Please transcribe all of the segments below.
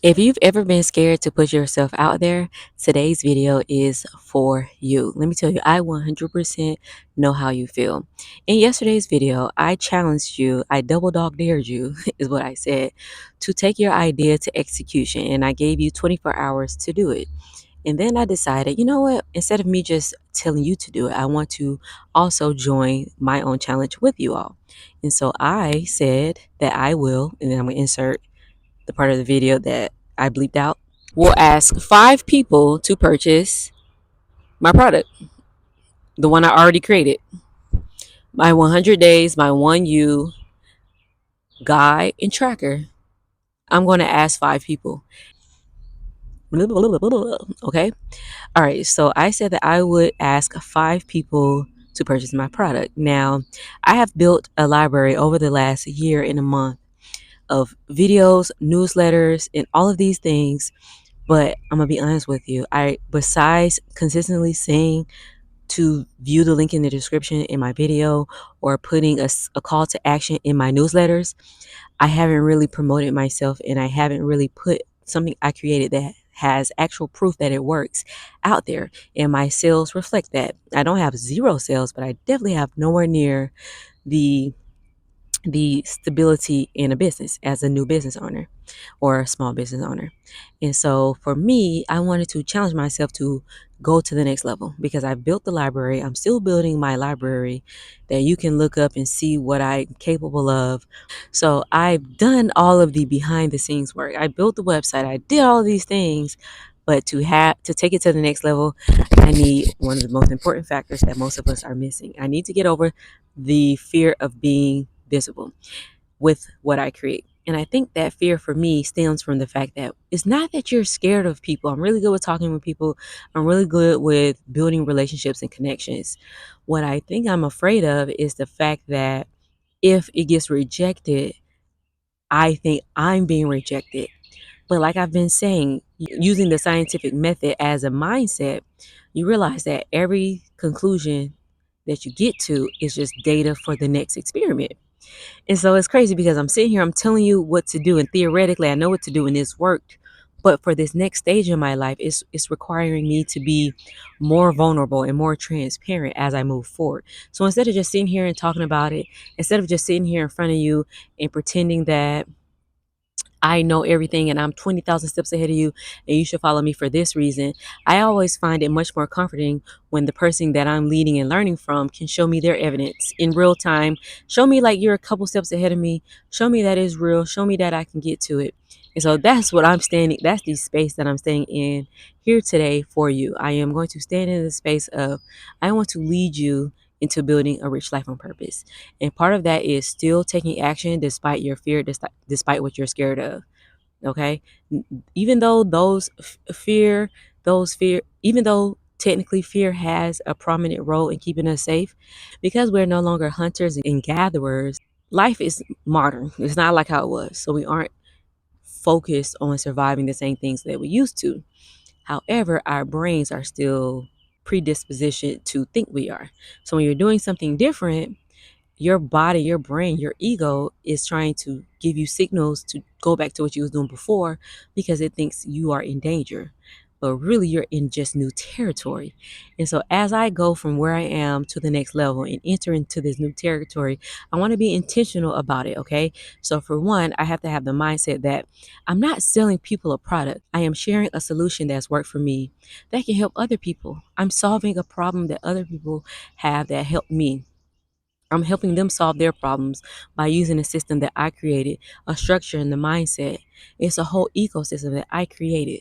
If you've ever been scared to put yourself out there, today's video is for you. Let me tell you, I 100% know how you feel. In yesterday's video, I challenged you, I double dog dared you, is what I said, to take your idea to execution. And I gave you 24 hours to do it. And then I decided, you know what? Instead of me just telling you to do it, I want to also join my own challenge with you all. And so I said that I will, and then I'm going to insert the part of the video that I bleeped out, will ask 5 people to purchase my product, the one I already created. My 100 days, my 1U guide and tracker. I'm going to ask 5 people. Okay. All right. So I said that I would ask 5 people to purchase my product. Now, I have built a library over the last year and a month of videos, newsletters, and all of these things. But I'm gonna be honest with you. Besides consistently saying to view the link in the description in my video or putting a call to action in my newsletters, I haven't really promoted myself and I haven't really put something I created that has actual proof that it works out there. And my sales reflect that. I don't have zero sales, but I definitely have nowhere near the stability in a business as a new business owner or a small business owner. And so for me, I wanted to challenge myself to go to the next level because I've built the library. I'm still building my library that you can look up and see what I'm capable of. So I've done all of the behind the scenes work. I built the website. I did all of these things. But to take it to the next level, I need one of the most important factors that most of us are missing. I need to get over the fear of being visible with what I create. And I think that fear for me stems from the fact that it's not that you're scared of people. I'm really good with talking with people. I'm really good with building relationships and connections. What I think I'm afraid of is the fact that if it gets rejected, I think I'm being rejected. But like I've been saying, using the scientific method as a mindset, you realize that every conclusion that you get to is just data for the next experiment. And so it's crazy because I'm sitting here, I'm telling you what to do, and theoretically, I know what to do, and it's worked. But for this next stage in my life, it's requiring me to be more vulnerable and more transparent as I move forward. So instead of just sitting here and talking about it, instead of just sitting here in front of you and pretending that I know everything and I'm 20,000 steps ahead of you and you should follow me for this reason. I always find it much more comforting when the person that I'm leading and learning from can show me their evidence in real time. Show me like you're a couple steps ahead of me. Show me that is real. Show me that I can get to it. And so that's what I'm standing, that's the space that I'm staying in here today for you. I am going to stand in the space of, I want to lead you into building a rich life on purpose. And part of that is still taking action despite your fear, despite what you're scared of. Okay. Even though even though technically fear has a prominent role in keeping us safe, because we're no longer hunters and gatherers, life is modern. It's not like how it was. So we aren't focused on surviving the same things that we used to. However, our brains are still predispositioned to think we are. So when you're doing something different, your body, your brain, your ego is trying to give you signals to go back to what you was doing before because it thinks you are in danger. But really you're in just new territory. And so as I go from where I am to the next level and enter into this new territory, I want to be intentional about it, okay? So for one, I have to have the mindset that I'm not selling people a product. I am sharing a solution that's worked for me that can help other people. I'm solving a problem that other people have that helped me. I'm helping them solve their problems by using a system that I created, a structure and the mindset. It's a whole ecosystem that I created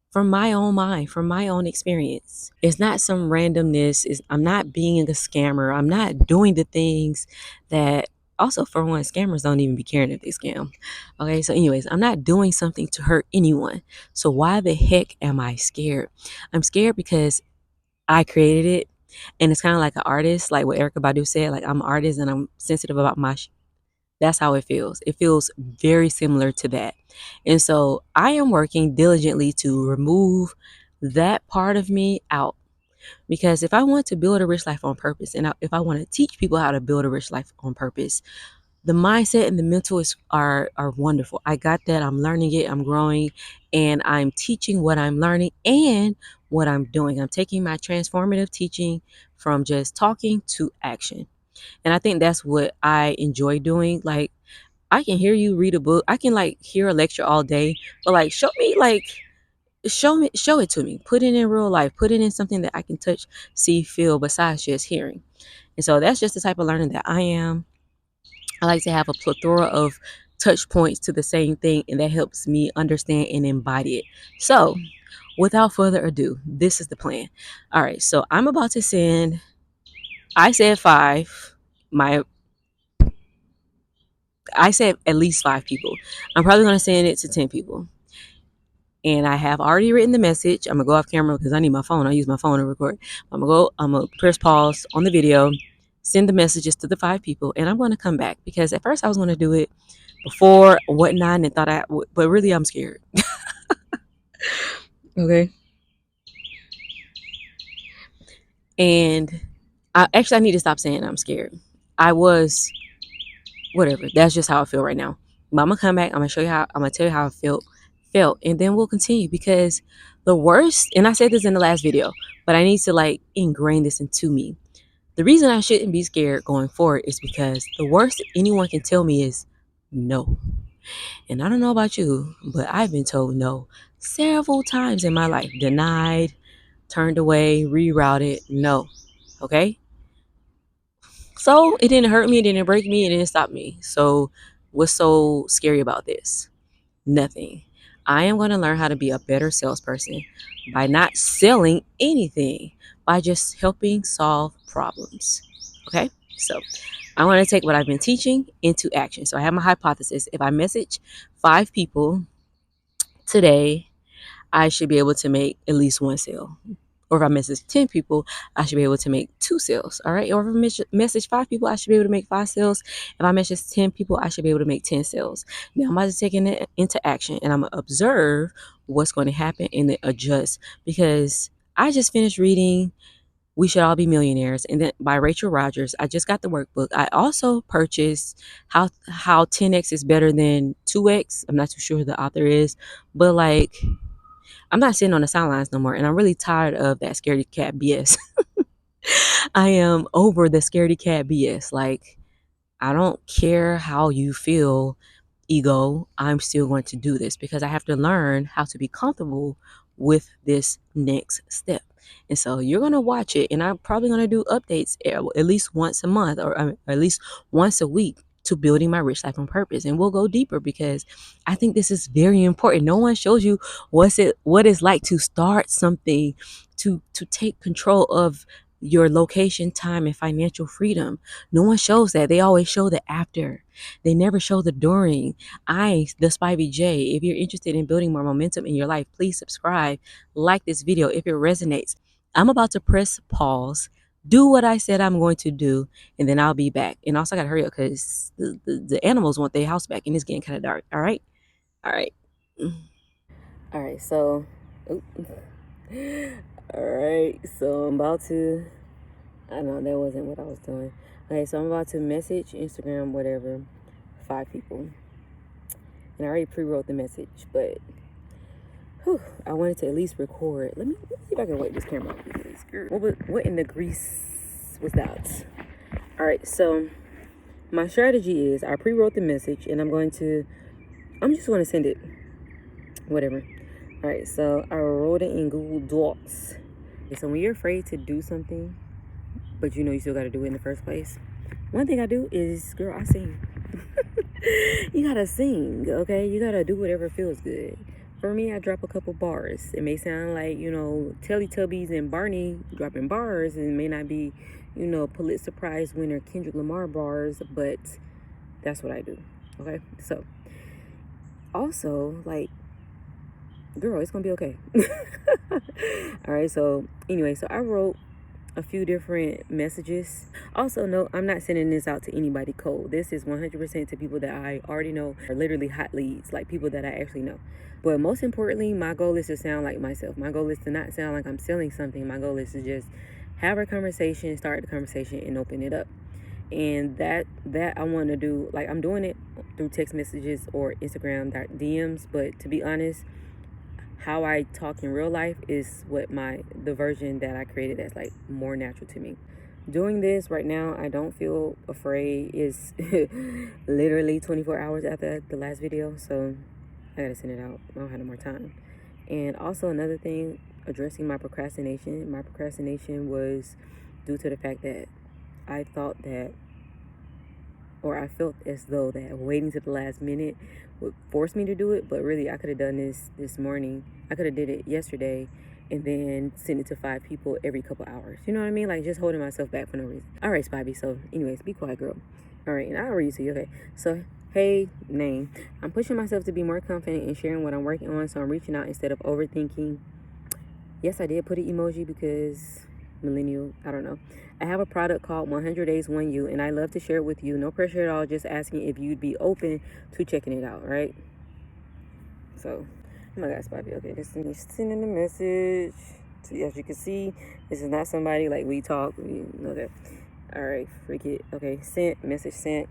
from my own mind, from my own experience. It's not some randomness. I'm not being a scammer. I'm not doing the things that also for one, scammers don't even be caring if they scam. Okay, so anyways, I'm not doing something to hurt anyone. So why the heck am I scared? I'm scared because I created it. And it's kind of like an artist, like what Erica Badu said, like I'm an artist and I'm sensitive about that's how it feels. It feels very similar to that. And so I am working diligently to remove that part of me out. Because if I want to build a rich life on purpose and if I want to teach people how to build a rich life on purpose, the mindset and the mental are wonderful. I got that. I'm learning it. I'm growing, and I'm teaching what I'm learning and what I'm doing. I'm taking my transformative teaching from just talking to action. And I think that's what I enjoy doing. Like, I can hear you read a book. I can like hear a lecture all day, but like show it to me. Put it in real life. Put it in something that I can touch, see, feel besides just hearing. And so that's just the type of learning that I am. I like to have a plethora of touch points to the same thing, and that helps me understand and embody it. So, without further ado, this is the plan. All right, so I'm about to send, I said five. My I said at least five people. I'm probably going to send it to 10 people. And I have already written the message. I'm gonna go off camera because I need my phone. I use my phone to record. I'm gonna press pause on the video, send the messages to the five people, and I'm gonna come back because at first I was gonna do it before whatnot and thought but really I'm scared. Okay. And I need to stop saying I'm scared. I was whatever. That's just how I feel right now. But I'm gonna come back. I'm gonna tell you how I felt, and then we'll continue because the worst. And I said this in the last video, but I need to like ingrain this into me. The reason I shouldn't be scared going forward is because the worst anyone can tell me is no. And I don't know about you, but I've been told no several times in my life. Denied, turned away, rerouted. No. Okay. So it didn't hurt me, it didn't break me, it didn't stop me. So what's so scary about this? Nothing. I am going to learn how to be a better salesperson by not selling anything, by just helping solve problems. Okay? So I want to take what I've been teaching into action. So I have my hypothesis. If I message five people today, I should be able to make at least one sale. Or if I message 10 people, I should be able to make two sales. All right. Or if I message five people, I should be able to make five sales. If I message 10 people, I should be able to make 10 sales. Now I'm about to take it into action and I'm going to observe what's going to happen and then adjust because I just finished reading We Should All Be Millionaires and then by Rachel Rogers. I just got the workbook. I also purchased How 10x is better than 2x. I'm not too sure who the author is, but like I'm not sitting on the sidelines no more. And I'm really tired of that scaredy cat BS. I am over the scaredy cat BS. Like, I don't care how you feel, ego. I'm still going to do this because I have to learn how to be comfortable with this next step. And so you're going to watch it, and I'm probably going to do updates at least once a month or at least once a week to building my rich life on purpose. And we'll go deeper because I think this is very important. No one shows you what it's like to start something, to take control of your location, time, and financial freedom. No one shows that. They always show the after. They never show the during. The Spivey J. If you're interested in building more momentum in your life, please subscribe, like this video if it resonates. I'm about to press pause, do what I said I'm going to do, and then I'll be back. And also, I gotta hurry up because the animals want their house back, and it's getting kind of dark. All right, all right, all right. So, oop. All right. So I'm about to. I know that wasn't what I was doing. Okay, so I'm about to message Instagram, whatever, five people. And I already pre-wrote the message, but I wanted to at least record. Let me see if I can wipe this camera off because what in the grease was that? All right, so my strategy is I pre-wrote the message and I'm just going to send it, whatever. All right, so I wrote it in Google Docs. So when you're afraid to do something, but you know you still got to do it in the first place, one thing I do is, girl, I sing. You gotta sing, okay? You gotta do whatever feels good. For me, I drop a couple bars. It may sound like, Teletubbies and Barney dropping bars, and it may not be, Pulitzer Prize winner Kendrick Lamar bars, but that's what I do, okay? So, also, like, girl, it's gonna be okay. All right, so anyway, so I wrote a few different messages. Also, no, I'm not sending this out to anybody cold. This is 100% to people that I already know are literally hot leads, like people that I actually know. But most importantly, my goal is to sound like myself. My goal is to not sound like I'm selling something. My goal is to just have a conversation, start the conversation, and open it up. And that I want to do, like, I'm doing it through text messages or Instagram DMs, but to be honest, how I talk in real life is what the version that I created that's like more natural to me. Doing this right now, I don't feel afraid. Is literally 24 hours after the last video, so I gotta send it out. I don't have no more time. And also another thing, addressing my procrastination. My procrastination was due to the fact that I thought that, or I felt as though that waiting to the last minute would force me to do it, but really I could have done this morning. I could have did it yesterday and then send it to 5 people every couple hours. You know what I mean? Like, just holding myself back for no reason. All right, Spivey. So anyways, be quiet, girl. All right, and I'll read to you. Okay, so hey, name. I'm pushing myself to be more confident in sharing what I'm working on, so I'm reaching out instead of overthinking. Yes, I did put an emoji because millennial, I don't know. I have a product called 100 Days 1U, and I love to share it with you. No pressure at all, just asking if you'd be open to checking it out, right? So, oh my God, Spivey. Okay, this is sending a message. So, as you can see, this is not somebody like we talk. We know that. All right, freak it. Okay, sent, message sent.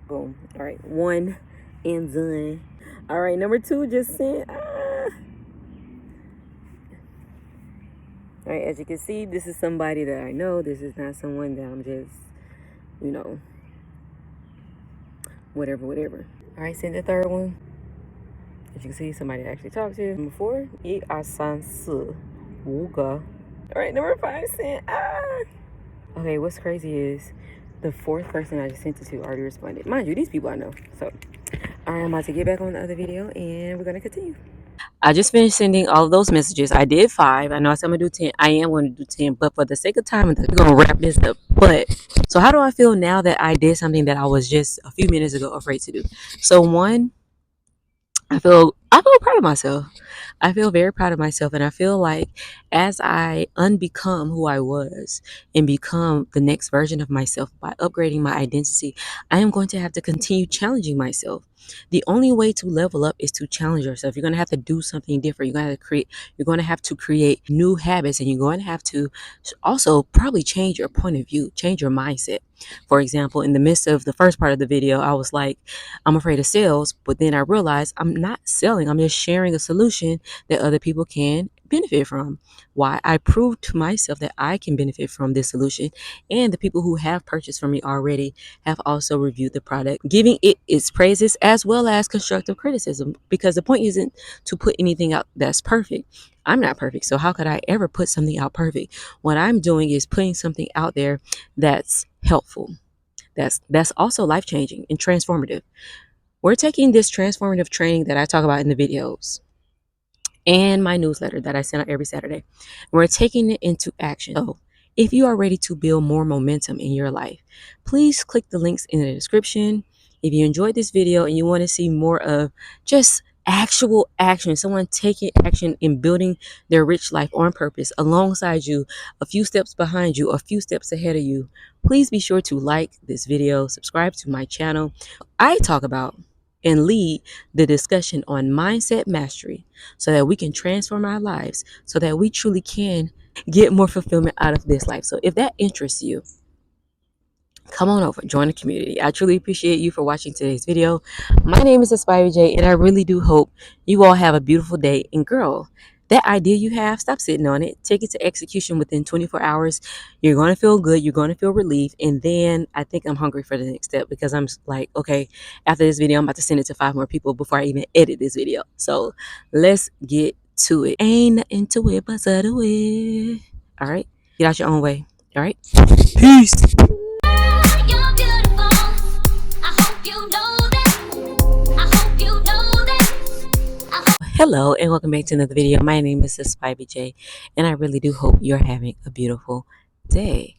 Boom. All right, 1 and done. All right, number 2 just sent. All right, as you can see, this is somebody that I know. This is not someone that I'm just, you know, whatever. All right, send the third one. As you can see, somebody I actually talked to. Number 4, yi asansu wuga. All right, number 5 sent. Okay, what's crazy is the 4th person I just sent it to already responded. Mind you, these people I know. So, all right, I'm about to get back on the other video, and we're gonna continue. I just finished sending all of those messages. I did 5. I know I said I'm gonna do 10. I am going to do 10, but for the sake of time, we're gonna wrap this up. But so, how do I feel now that I did something that I was just a few minutes ago afraid to do? So, one, I feel proud of myself. I feel very proud of myself, and I feel like as I unbecome who I was and become the next version of myself by upgrading my identity, I am going to have to continue challenging myself. The only way to level up is to challenge yourself. You're going to have to do something different. You're going to have to create new habits, and you're going to have to also probably change your point of view, change your mindset. For example, in the midst of the first part of the video, I was like, I'm afraid of sales, but then I realized I'm not selling. I'm just sharing a solution that other people can benefit from. Why? I proved to myself that I can benefit from this solution, and the people who have purchased from me already have also reviewed the product, giving it its praises as well as constructive criticism, because the point isn't to put anything out that's perfect. I'm not perfect, so how could I ever put something out perfect? What I'm doing is putting something out there that's helpful, that's also life-changing and transformative. We're taking this transformative training that I talk about in the videos and my newsletter that I send out every Saturday. We're taking it into action. So, if you are ready to build more momentum in your life, please click the links in the description. If you enjoyed this video and you want to see more of just actual action, someone taking action in building their rich life on purpose alongside you, a few steps behind you, a few steps ahead of you, please be sure to like this video, subscribe to my channel. I talk about and lead the discussion on mindset mastery so that we can transform our lives, so that we truly can get more fulfillment out of this life. So if that interests you, come on over, join the community. I truly appreciate you for watching today's video. My name is Aspire J, and I really do hope you all have a beautiful day. And girl, that idea you have, stop sitting on it. Take it to execution within 24 hours. You're going to feel good. You're going to feel relief. And then I think I'm hungry for the next step, because I'm like, okay, after this video, I'm about to send it to 5 more people before I even edit this video. So let's get to it. Ain't nothing to it but to do it. All right? Get out your own way. All right? Peace. Hello and welcome back to another video. My name is Spivey J, and I really do hope you're having a beautiful day.